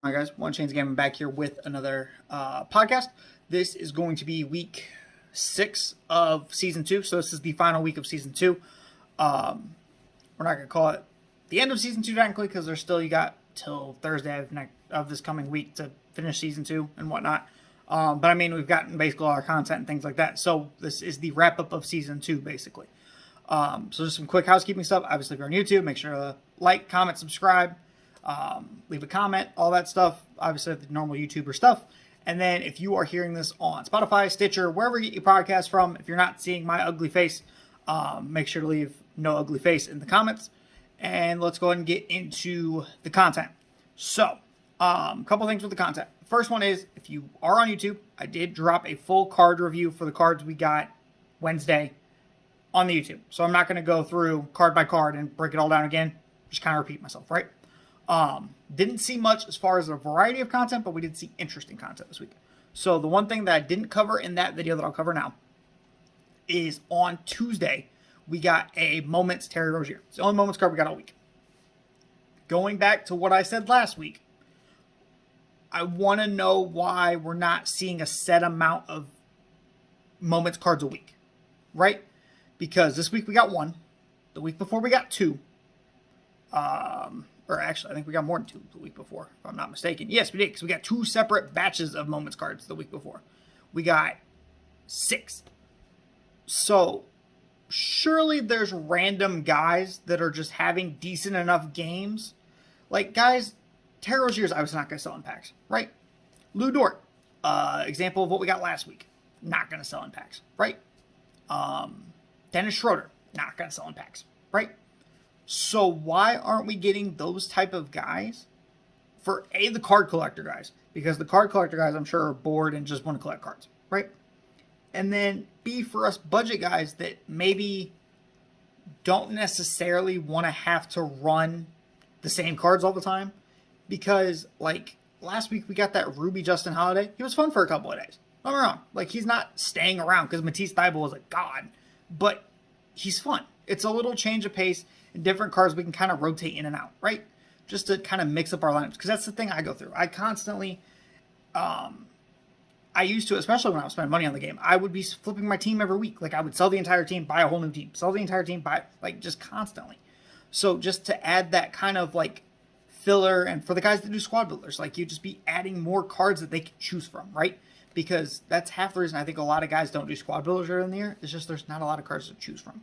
Hi guys, One Chains Gaming back here with another podcast. This is going to be week 6 of season 2, so this is the final week of season 2. We're not going to call it the end of season 2 technically because there's still, you got till Thursday of this coming week to finish season 2 and whatnot. But I mean, we've gotten basically all our content and things like that, so this is the wrap up of season 2 basically. So just some quick housekeeping stuff. Obviously, if you're on YouTube, make sure to like, comment, subscribe. Leave a comment, all that stuff, obviously the normal YouTuber stuff. And then if you are hearing this on Spotify, Stitcher, wherever you get your podcast from, if you're not seeing my ugly face, make sure to leave no ugly face in the comments. And let's go ahead and get into the content. So, a couple things with the content. First one is, if you are on YouTube, I did drop a full card review for the cards we got Wednesday on the YouTube. So I'm not going to go through card by card and break it all down again. Just kind of repeat myself, right? Didn't see much as far as a variety of content, but we did see interesting content this week. So the one thing that I didn't cover in that video that I'll cover now is on Tuesday, we got a Moments Terry Rozier. It's the only Moments card we got all week. Going back to what I said last week, I want to know why we're not seeing a set amount of Moments cards a week, right? Because this week we got 1. The week before we got 2. Or actually, I think we got more than 2 the week before, if I'm not mistaken. Yes, we did, because we got 2 separate batches of Moments cards the week before. We got 6. So, surely there's random guys that are just having decent enough games. Like, guys, Terry Rozier's I was not going to sell in packs, right? Lou Dort, example of what we got last week. Not going to sell in packs, right? Dennis Schroeder, not going to sell in packs, right? So why aren't we getting those type of guys for A, the card collector guys? Because the card collector guys, I'm sure, are bored and just want to collect cards, right? And then B, for us budget guys that maybe don't necessarily want to have to run the same cards all the time. Because, like, last week we got that Ruby Justin Holiday. He was fun for a couple of days. Don't get me wrong. Like, he's not staying around because Matisse Thybulle is a god. But he's fun. It's a little change of pace. And different cards we can kind of rotate in and out, right? Just to kind of mix up our lineups. Because that's the thing I go through. I constantly, I used to, especially when I was spending money on the game, I would be flipping my team every week. Like, I would sell the entire team, buy a whole new team. Sell the entire team, buy, like, just constantly. So just to add that kind of, like, filler, and for the guys that do squad builders, like, you just be adding more cards that they can choose from, right? Because that's half the reason I think a lot of guys don't do squad builders early in the year. It's just there's not a lot of cards to choose from.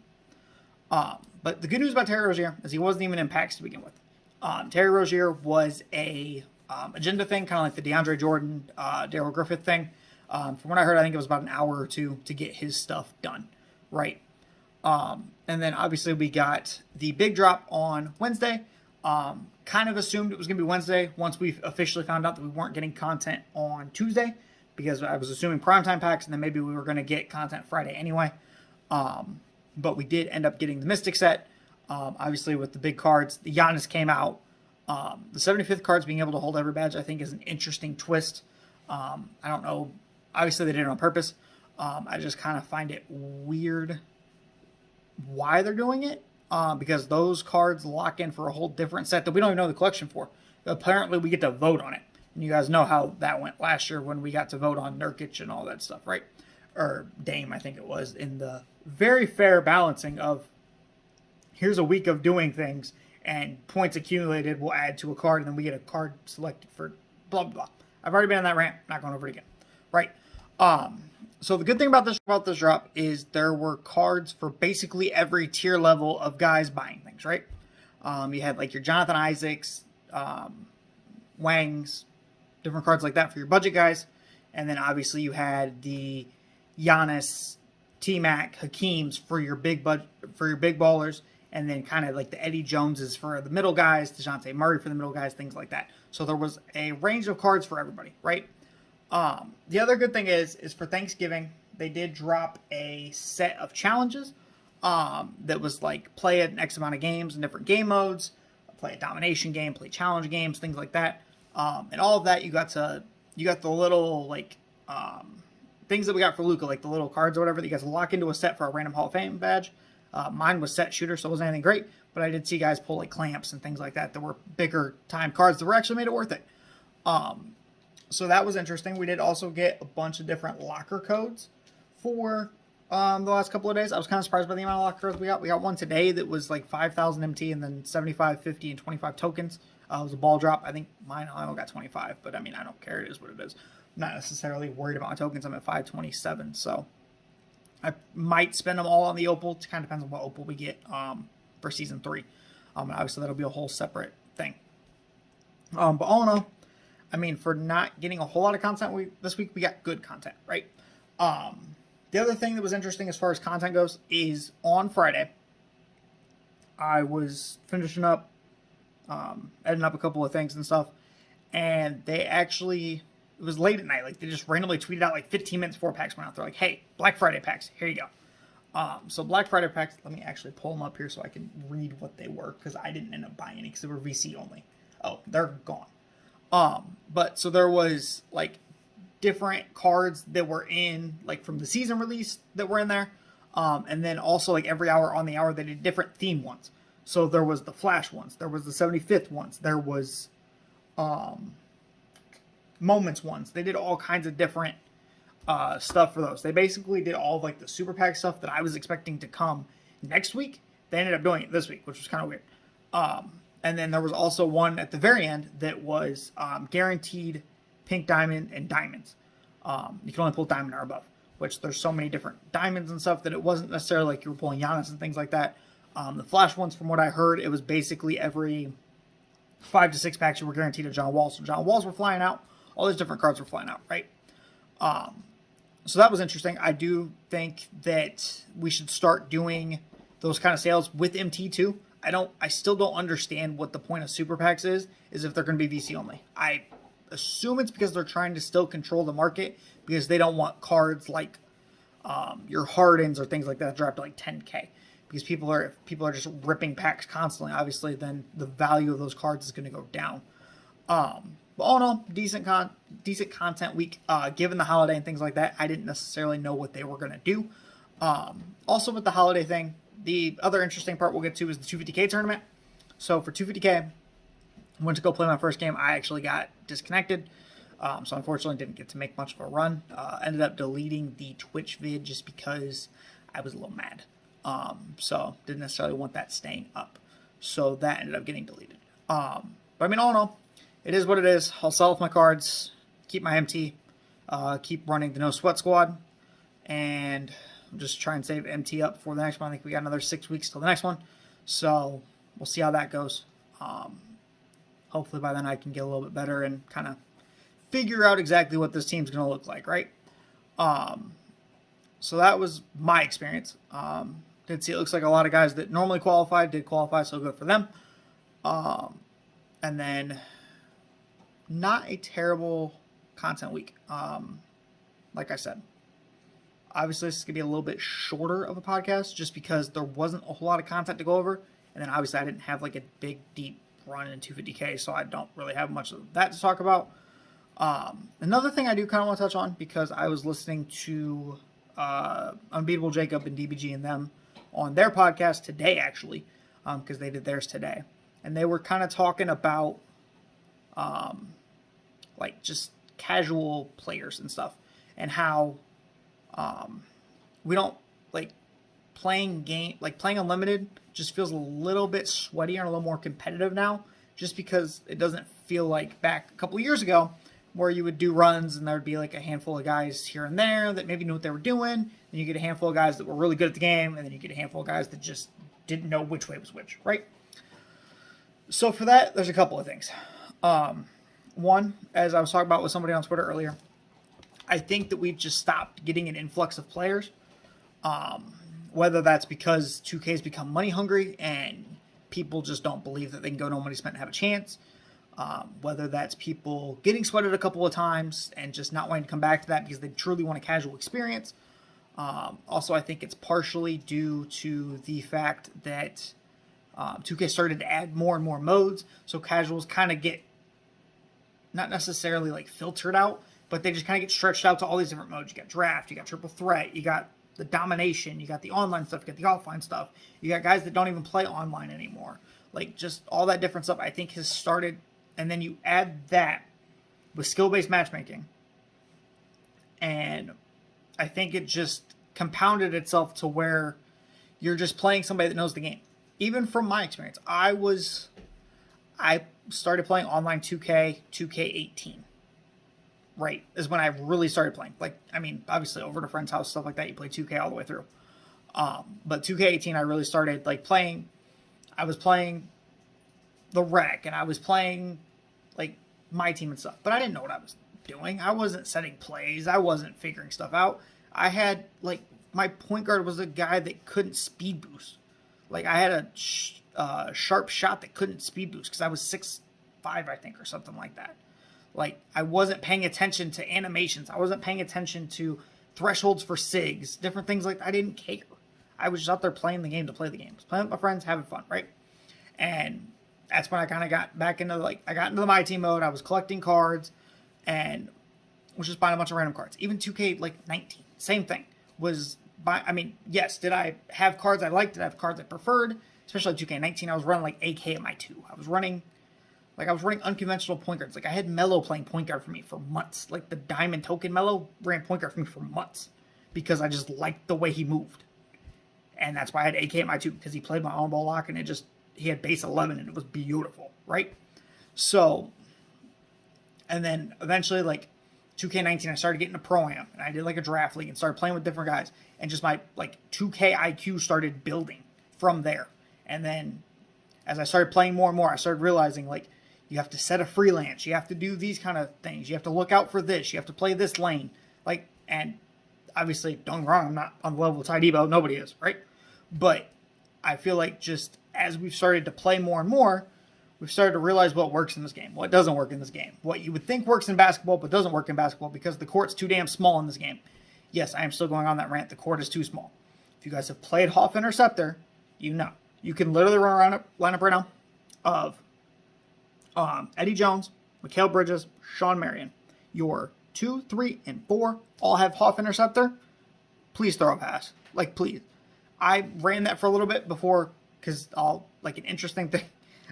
But the good news about Terry Rozier is he wasn't even in packs to begin with. Terry Rozier was a agenda thing, kind of like the DeAndre Jordan, Darrell Griffith thing. From what I heard, I think it was about an hour or 2 to get his stuff done, right? And then obviously we got the big drop on Wednesday. Kind of assumed it was going to be Wednesday once we officially found out that we weren't getting content on Tuesday, because I was assuming primetime packs, and then maybe we were going to get content Friday anyway. But we did end up getting the Mystic set. Obviously, with the big cards, the Giannis came out. The 75th cards being able to hold every badge, I think, is an interesting twist. I don't know. Obviously, they did it on purpose. I just kind of find it weird why they're doing it. Because those cards lock in for a whole different set that we don't even know the collection for. Apparently, we get to vote on it. And you guys know how that went last year when we got to vote on Nurkic and all that stuff, right? Or Dame, I think it was, in the very fair balancing of here's a week of doing things and points accumulated will add to a card, and then we get a card selected for blah, blah, blah. I've already been on that rant. Not going over it again. Right? So the good thing about this drop is there were cards for basically every tier level of guys buying things, right? You had like your Jonathan Isaacs, Wangs, different cards like that for your budget guys. And then obviously you had the Giannis, T-Mac, Hakeem's for your big ballers, and then kind of like the Eddie Joneses for the middle guys, DeJounte Murray for the middle guys, things like that. So there was a range of cards for everybody, right? The other good thing is for Thanksgiving, they did drop a set of challenges that was like play an X amount of games in different game modes, play a domination game, play challenge games, things like that. And all of that you got the little like things that we got for Luka, like the little cards or whatever that you guys lock into a set for a random Hall of Fame badge. Mine was set shooter, so it wasn't anything great, but I did see guys pull like clamps and things like that that were bigger time cards that were actually made it worth it. So that was interesting. We did also get a bunch of different locker codes for the last couple of days. I was kind of surprised by the amount of locker codes we got. We got one today that was like 5,000 MT and then 75, 50, and 25 tokens. It was a ball drop. I think mine, I only got 25, but I mean, I don't care. It is what it is. I'm not necessarily worried about my tokens. I'm at 527, so I might spend them all on the opal. It kind of depends on what opal we get for season 3. And obviously that'll be a whole separate thing. But all in all, I mean, for not getting a whole lot of content this week, we got good content, right? The other thing that was interesting as far as content goes is on Friday, I was finishing up, editing up a couple of things and stuff, and they actually, it was late at night, like they just randomly tweeted out like 15 minutes before packs went out. They're like, hey, Black Friday packs, here you go. So Black Friday packs, let me actually pull them up here so I can read what they were, because I didn't end up buying any because they were VC only. Oh, they're gone. But so there was like different cards that were in like from the season release that were in there. And then also like every hour on the hour they did different theme ones. So there was the Flash ones, there was the 75th ones, there was Moments ones. They did all kinds of different stuff for those. They basically did all of like the super pack stuff that I was expecting to come next week. They ended up doing it this week, which was kind of weird. And then there was also one at the very end that was guaranteed pink diamond and diamonds. You can only pull diamond or above, which there's so many different diamonds and stuff that it wasn't necessarily like you were pulling Giannis and things like that. The Flash ones, from what I heard, it was basically every 5 to 6 packs you were guaranteed a John Wall. So John Walls were flying out. All these different cards were flying out, right? So that was interesting. I do think that we should start doing those kind of sales with MT2. I still don't understand what the point of super packs is if they're going to be VC only. I assume it's because they're trying to still control the market because they don't want cards like your Hardens or things like that drop to like 10K. Because people are just ripping packs constantly, obviously, then the value of those cards is going to go down. But all in all, decent content week. Given the holiday and things like that, I didn't necessarily know what they were going to do. Also with the holiday thing, the other interesting part we'll get to is the 250K tournament. So for 250K, I went to go play my first game. I actually got disconnected. So unfortunately didn't get to make much of a run. Ended up deleting the Twitch vid just because I was a little mad. So didn't necessarily want that staying up. So that ended up getting deleted. But I mean, all in all, it is what it is. I'll sell off my cards, keep my MT, keep running the No Sweat Squad, and just try and save MT up for the next one. I think we got another 6 weeks till the next one. So we'll see how that goes. Hopefully by then I can get a little bit better and kind of figure out exactly what this team's going to look like, right? So that was my experience. Did see it looks like a lot of guys that normally qualified did qualify, so good for them. And then not a terrible content week. Like I said, obviously this is going to be a little bit shorter of a podcast just because there wasn't a whole lot of content to go over. And then obviously I didn't have like a big, deep run in 250K, so I don't really have much of that to talk about. Another thing I do kind of want to touch on, because I was listening to Unbeatable Jacob and DBG and them on their podcast today, actually, because they did theirs today. And they were kind of talking about like just casual players and stuff, and how we don't like playing unlimited just feels a little bit sweatier and a little more competitive now, just because it doesn't feel like back a couple years ago where you would do runs and there would be like a handful of guys here and there that maybe knew what they were doing, and you get a handful of guys that were really good at the game, and then you get a handful of guys that just didn't know which way was which, right? So for that, there's a couple of things. One, as I was talking about with somebody on Twitter earlier, I think that we've just stopped getting an influx of players. Whether that's because 2K's become money hungry and people just don't believe that they can go no money spent and have a chance. Whether that's people getting sweated a couple of times and just not wanting to come back to that because they truly want a casual experience. Also, I think it's partially due to the fact that 2K started to add more and more modes, so casuals kind of get not necessarily like filtered out, but they just kind of get stretched out to all these different modes. You got draft, you got triple threat, you got the domination, you got the online stuff, you got the offline stuff, you got guys that don't even play online anymore. Like just all that different stuff I think has started, and then you add that with skill-based matchmaking. And I think it just compounded itself to where you're just playing somebody that knows the game. Even from my experience, I started playing online 2K, 2K18. Right, is when I really started playing. Like, I mean, obviously over at a friend's house, stuff like that, you play 2K all the way through. But 2K18, I really started like playing. I was playing the rec, and I was playing like my team and stuff. But I didn't know what I was doing. I wasn't setting plays. I wasn't figuring stuff out. I had like my point guard was a guy that couldn't speed boost. Like I had a sharp shot that couldn't speed boost because I was 6'5", I think, or something like that. Like I wasn't paying attention to animations. I wasn't paying attention to thresholds for SIGs, different things like that. I didn't care. I was just out there playing the game to play the games, playing with my friends, having fun, right? And that's when I kind of got back into I got into the My Team mode. I was collecting cards and was just buying a bunch of random cards. Even 2K like 19, same thing. I mean, yes, did I have cards I liked? Did I have cards I preferred? Especially 2K19, I was running like AK at my 2. I was running unconventional point guards. Like I had Melo playing point guard for me for months. Like the Diamond Token Melo ran point guard for me for months because I just liked the way he moved. And that's why I had AK at my 2, because he played my on-ball lock and he had base 11 and it was beautiful, right? So, and then eventually like 2K19, I started getting a Pro-Am and I did like a draft league and started playing with different guys. And just my like 2K IQ started building from there. And then as I started playing more and more, I started realizing like you have to set a freelance. You have to do these kind of things. You have to look out for this. You have to play this lane. Like, and obviously, don't get me wrong, I'm not on the level of Ty Debo. Nobody is, right? But I feel like just as we've started to play more and more, we've started to realize what works in this game, what doesn't work in this game, what you would think works in basketball but doesn't work in basketball because the court's too damn small in this game. Yes, I am still going on that rant. The court is too small. If you guys have played Hoff Interceptor, you know. You can literally run around lineup right now of Eddie Jones, Mikal Bridges, Sean Marion. Your 2, 3, and 4 all have Hoff Interceptor. Please throw a pass. Like, please. I ran that for a little bit before because like an interesting thing.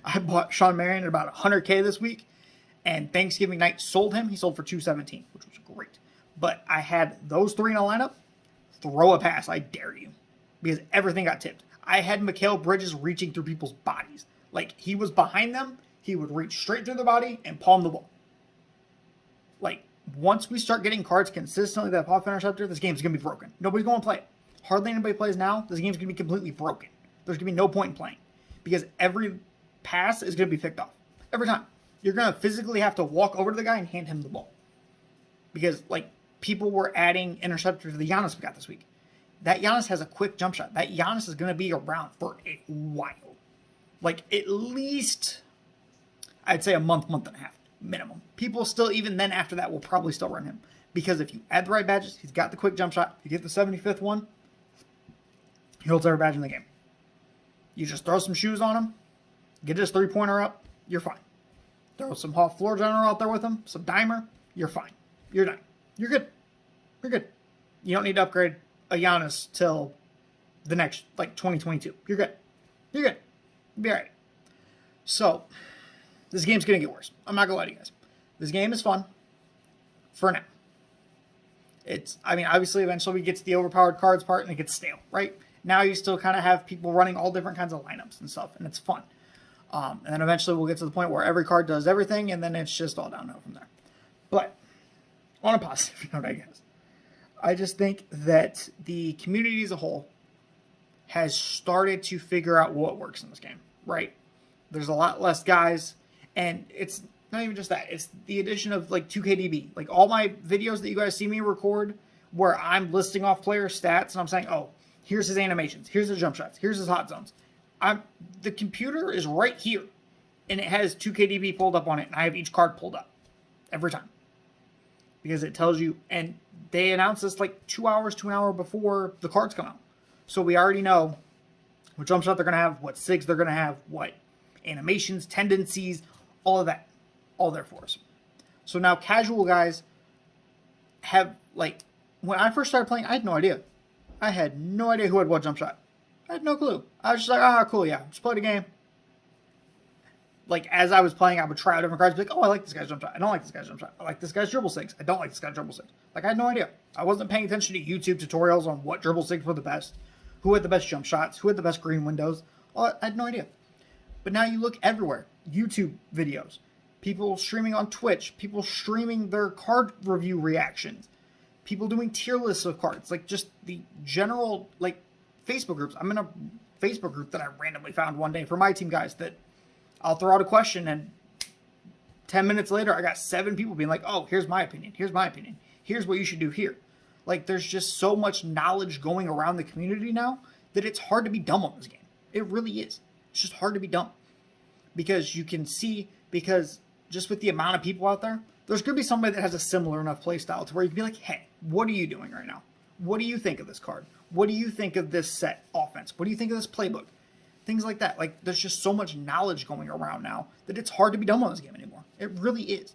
I bought Sean Marion at about 100K this week, and Thanksgiving night sold him. He sold for 217, which was great. But I had those 3 in a lineup. Throw a pass, I dare you, because everything got tipped. I had Mikal Bridges reaching through people's bodies. Like, he was behind them, he would reach straight through the body and palm the ball. Like, once we start getting cards consistently that have Hoff Interceptor, this game's going to be broken. Nobody's going to play it. Hardly anybody plays now. This game's going to be completely broken. There's going to be no point in playing. Because every pass is going to be picked off. Every time. You're going to physically have to walk over to the guy and hand him the ball. Because, like, people were adding interceptor to the Giannis we got this week. That Giannis has a quick jump shot. That Giannis is going to be around for a while. Like, at least, I'd say a month and a half, minimum. People still, even then after that, will probably still run him. Because if you add the right badges, he's got the quick jump shot. You get the 75th one, he holds every badge in the game. You just throw some shoes on him, get his three-pointer up, you're fine. Throw some Hoff floor general out there with him, some dimer, you're fine. You're done. You're good. You're good. You don't need to upgrade a Giannis till the next, like, 2022. You're good. You're good. You'll be all right. So, this game's going to get worse. I'm not going to lie to you guys. This game is fun for now. Obviously, eventually we get to the overpowered cards part and it gets stale, right? Now you still kind of have people running all different kinds of lineups and stuff, and it's fun. And then eventually we'll get to the point where every card does everything, and then it's just all downhill from there. But, on a positive note, I guess, I just think that the community as a whole has started to figure out what works in this game, right? There's a lot less guys, and it's not even just that. It's the addition of, like, 2KDB. Like, all my videos that you guys see me record where I'm listing off player stats, and I'm saying, oh, here's his animations, here's his jump shots, here's his hot zones. The computer is right here, and it has 2KDB pulled up on it, and I have each card pulled up every time. Because it tells you, and they announce this like 2 hours to an hour before the cards come out. So we already know what jump shot they're going to have, what SIGs they're going to have, what animations, tendencies, all of that. All there for us. So now casual guys have, like, when I first started playing, I had no idea. I had no idea who had what jump shot. I had no clue. I was just like, cool, yeah, just play the game. like, as I was playing, I would try out different cards, be like, oh, I like this guy's jump shot. I don't like this guy's jump shot. I like this guy's dribble sinks. I don't like this guy's dribble sinks. Like, I had no idea. I wasn't paying attention to YouTube tutorials on what dribble sinks were the best, who had the best jump shots, who had the best green windows. I had no idea. But now you look everywhere. YouTube videos, people streaming on Twitch, people streaming their card review reactions, people doing tier lists of cards, like just the general, like, Facebook groups. I'm in a Facebook group that I randomly found one day for my team guys that I'll throw out a question and 10 minutes later I got 7 people being like, oh, here's my opinion. Here's my opinion. Here's what you should do here. Like, there's just so much knowledge going around the community now that it's hard to be dumb on this game. It really is. It's just hard to be dumb. Because you can see, because just with the amount of people out there, there's going to be somebody that has a similar enough play style to where you can be like, hey, what are you doing right now? What do you think of this card? What do you think of this set offense? What do you think of this playbook? Things like that. Like, there's just so much knowledge going around now that it's hard to be dumb on this game anymore. It really is.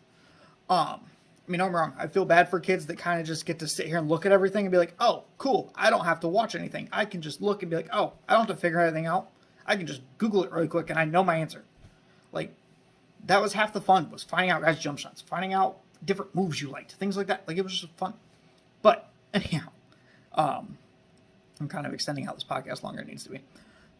I mean, don't get me wrong. I feel bad for kids that kind of just get to sit here and look at everything and be like, oh, cool. I don't have to watch anything. I can just look and be like, oh, I don't have to figure anything out. I can just Google it really quick and I know my answer. Like, that was half the fun, was finding out guys' jump shots, finding out different moves you liked, things like that. Like, it was just fun. But anyhow, I'm kind of extending out this podcast longer than it needs to be.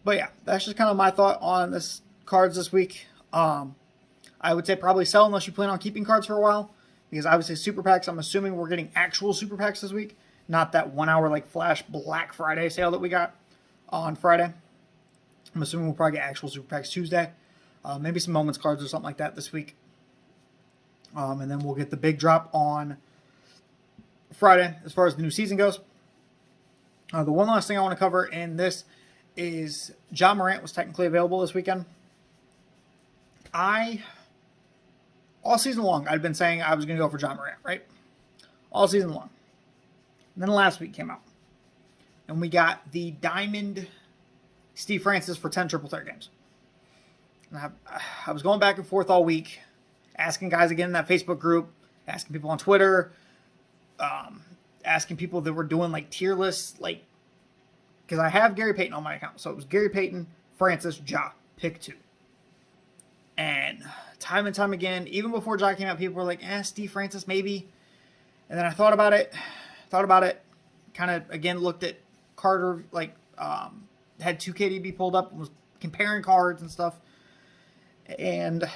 But yeah, that's just kind of my thought on this cards this week. I would say probably sell unless you plan on keeping cards for a while. Because obviously super packs, I'm assuming we're getting actual super packs this week. Not that 1 hour like flash Black Friday sale that we got on Friday. I'm assuming we'll probably get actual super packs Tuesday. Maybe some moments cards or something like that this week. And then we'll get the big drop on Friday as far as the new season goes. The one last thing I want to cover in this is Ja Morant was technically available this weekend. All season long, I'd been saying I was going to go for Ja Morant, right? All season long. And then last week came out. And we got the Diamond Steve Francis for 10 triple threat games. And I was going back and forth all week, asking guys again in that Facebook group, asking people on Twitter, asking people that were doing like tier lists, like, because I have Gary Payton on my account. So it was Gary Payton, Francis, Ja, pick 2. And time again, even before Ja came out, people were like, Steve Francis, maybe. And then I thought about it, kind of, again, looked at Carter, like, had 2KDB pulled up, and was comparing cards and stuff. And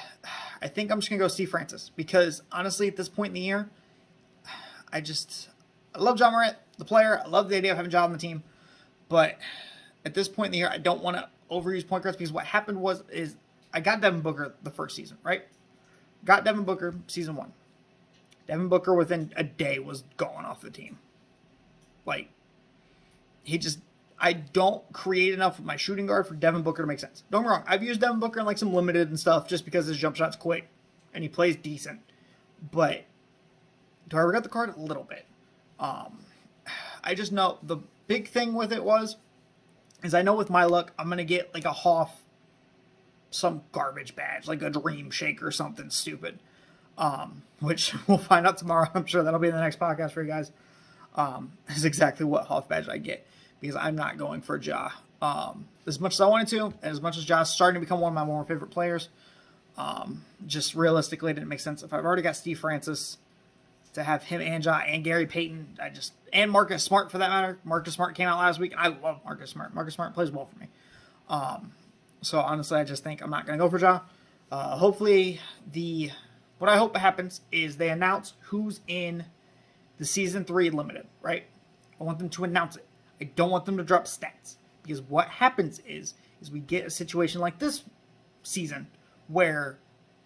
I think I'm just going to go Steve Francis. Because, honestly, at this point in the year, I love Ja Morant, the player. I love the idea of having Ja on the team. But at this point in the year, I don't want to overuse point guards, because what happened is I got Devin Booker the first season, right? Got Devin Booker season 1. Devin Booker within a day was gone off the team. Like, I don't create enough with my shooting guard for Devin Booker to make sense. Don't get me wrong. I've used Devin Booker in like some limited and stuff just because his jump shot's quick and he plays decent. But do I regret the card? A little bit. I just know the big thing with it is I know with my luck, I'm going to get like a Hoff, some garbage badge, like a Dream Shake or something stupid. Which we'll find out tomorrow. I'm sure that'll be in the next podcast for you guys. Is exactly what Hoff badge I get. Because I'm not going for Ja. As much as I wanted to, and as much as Ja's starting to become one of my more favorite players, just realistically, it didn't make sense. If I've already got Steve Francis, to have him and Ja and Gary Payton, and Marcus Smart for that matter. Marcus Smart came out last week, and I love Marcus Smart. Marcus Smart plays well for me. So honestly, I just think I'm not going to go for Ja. Hopefully, what I hope happens is they announce who's in the Season 3 Limited, right? I want them to announce it. I don't want them to drop stats. Because what happens is we get a situation like this season where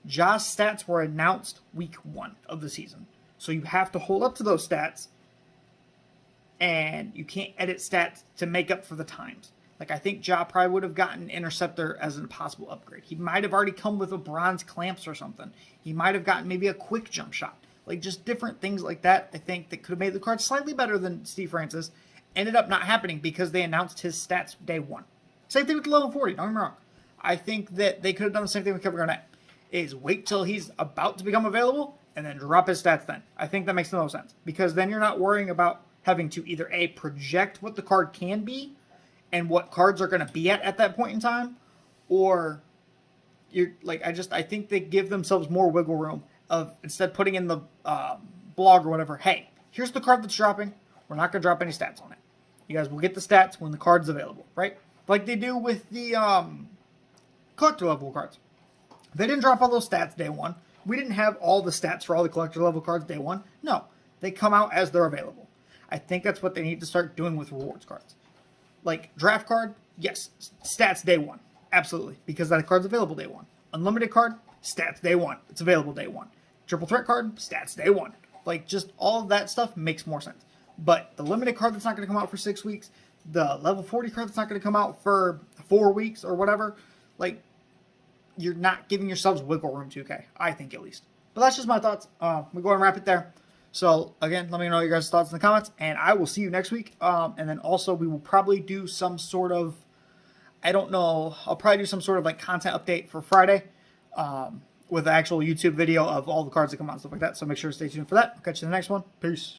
Ja's stats were announced week 1 of the season. So you have to hold up to those stats, and you can't edit stats to make up for the times. Like, I think Ja probably would have gotten Interceptor as a possible upgrade. He might have already come with a bronze clamps or something. He might have gotten maybe a quick jump shot. Like, just different things like that, I think, that could have made the card slightly better than Steve Francis. Ended up not happening because they announced his stats day 1. Same thing with the level 40, don't get me wrong. I think that they could have done the same thing with Kevin Garnett. Is wait till he's about to become available and then drop his stats then. I think that makes the most sense. Because then you're not worrying about having to either A, project what the card can be and what cards are going to be at that point in time, or you're like, I think they give themselves more wiggle room of, instead putting in the blog or whatever, hey, here's the card that's dropping. We're not going to drop any stats on it. You guys will get the stats when the card's available, right? Like they do with the collector level cards. They didn't drop all those stats day one. We didn't have all the stats for all the collector level cards day one. No, they come out as they're available. I think that's what they need to start doing with rewards cards. Like draft card, yes, stats day one. Absolutely, because that card's available day one. Unlimited card, stats day one. It's available day one. Triple threat card, stats day one. Like, just all of that stuff makes more sense. But the limited card that's not going to come out for 6 weeks, the level 40 card that's not going to come out for 4 weeks or whatever, like, you're not giving yourselves wiggle room, 2K. I think, at least. But that's just my thoughts. We go and wrap it there. So, again, let me know your guys' thoughts in the comments, and I will see you next week. And then also, we will probably do some sort of, I don't know, I'll probably do some sort of like content update for Friday with an actual YouTube video of all the cards that come out and stuff like that. So make sure to stay tuned for that. I'll catch you in the next one. Peace.